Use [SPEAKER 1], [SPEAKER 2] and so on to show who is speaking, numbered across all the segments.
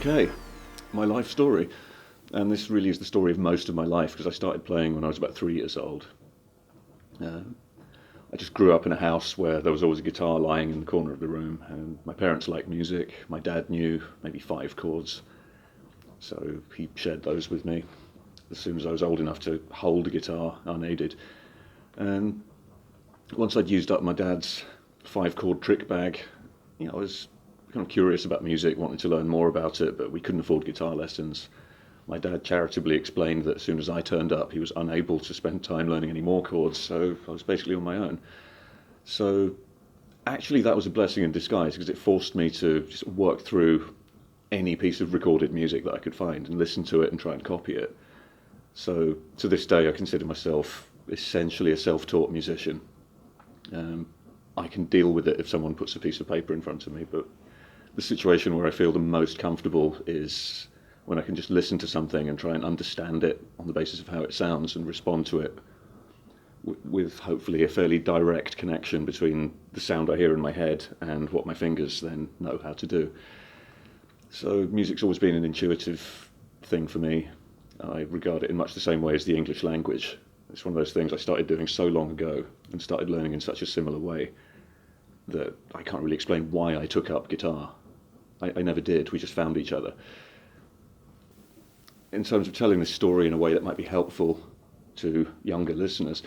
[SPEAKER 1] Okay, my life story. And this really is the story of most of my life because I started playing when I was about 3 years old. Uh, I just grew up in a house where there was always a guitar lying in the corner of the room, and my parents liked music. My dad knew maybe 5 chords, so he shared those with me as soon as I was old enough to hold a guitar unaided. And once I'd used up my dad's 5 chord trick bag, I was kind of curious about music, wanted to learn more about it, but we couldn't afford guitar lessons. My dad charitably explained that as soon as I turned up, he was unable to spend time learning any more chords, so I was basically on my own. So actually that was a blessing in disguise because it forced me to just work through any piece of recorded music that I could find and listen to it and try and copy it. So to this day, I consider myself essentially a self-taught musician. I can deal with it if someone puts a piece of paper in front of me, but the situation where I feel the most comfortable is when I can just listen to something and try and understand it on the basis of how it sounds and respond to it with hopefully a fairly direct connection between the sound I hear in my head and what my fingers then know how to do. So music's always been an intuitive thing for me. I regard it in much the same way as the English language. It's one of those things I started doing so long ago and started learning in such a similar way that I can't really explain why I took up guitar. I never did, we just found each other. In terms of telling this story in a way that might be helpful to younger listeners,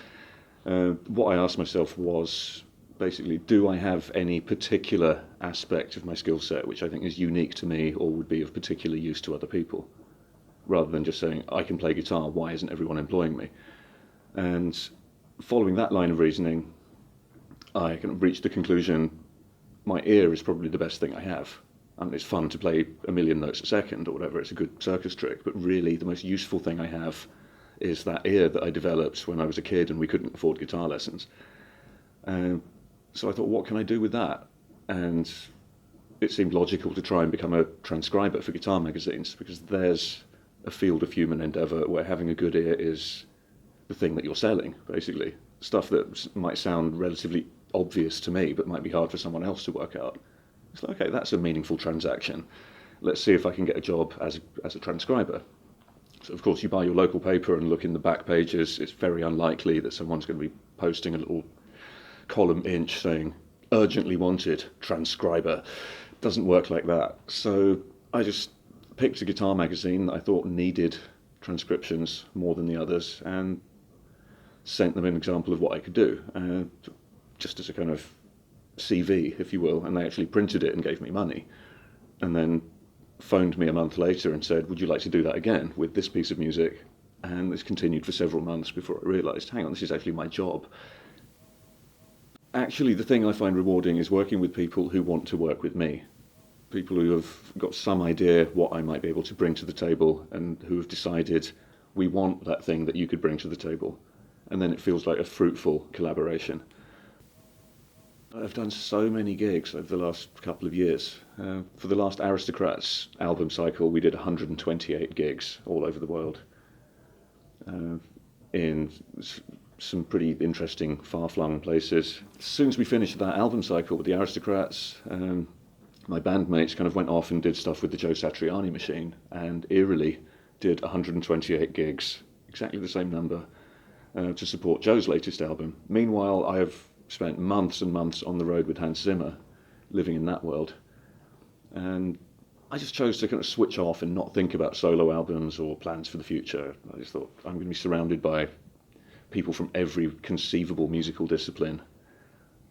[SPEAKER 1] what I asked myself was basically, do I have any particular aspect of my skill set which I think is unique to me or would be of particular use to other people? Rather than just saying, I can play guitar, why isn't everyone employing me? And following that line of reasoning, I kind of reached the conclusion, my ear is probably the best thing I have. I mean, it's fun to play a million notes a second or whatever, it's a good circus trick, but really the most useful thing I have is that ear that I developed when I was a kid and we couldn't afford guitar lessons. So I thought, what can I do with that? And it seemed logical to try and become a transcriber for guitar magazines, because there's a field of human endeavour where having a good ear is the thing that you're selling, basically. Stuff that might sound relatively obvious to me, but might be hard for someone else to work out. It's like, okay, that's a meaningful transaction. Let's see if I can get a job as a transcriber. So, of course, you buy your local paper and look in the back pages. It's very unlikely that someone's going to be posting a little column inch saying, urgently wanted, transcriber. Doesn't work like that. So I just picked a guitar magazine that I thought needed transcriptions more than the others and sent them an example of what I could do, just as a kind of CV, if you will, and they actually printed it and gave me money, and then phoned me a month later and said, would you like to do that again with this piece of music? And this continued for several months before I realised, hang on, this is actually my job. Actually, the thing I find rewarding is working with people who want to work with me, people who have got some idea what I might be able to bring to the table and who have decided, we want that thing that you could bring to the table, and then it feels like a fruitful collaboration. I've done so many gigs over the last couple of years. For the last Aristocrats album cycle, we did 128 gigs all over the world, in some pretty interesting, far-flung places. As soon as we finished that album cycle with the Aristocrats, my bandmates kind of went off and did stuff with the Joe Satriani machine, and eerily did 128 gigs, exactly the same number, to support Joe's latest album. Meanwhile, I have spent months and months on the road with Hans Zimmer, living in that world. And I just chose to kind of switch off and not think about solo albums or plans for the future. I just thought, I'm going to be surrounded by people from every conceivable musical discipline.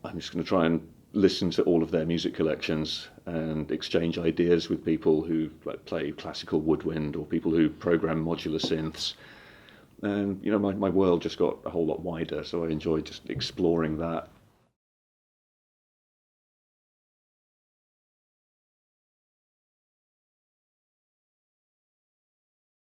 [SPEAKER 1] I'm just going to try and listen to all of their music collections and exchange ideas with people who play classical woodwind or people who program modular synths. And my world just got a whole lot wider, so I enjoyed just exploring that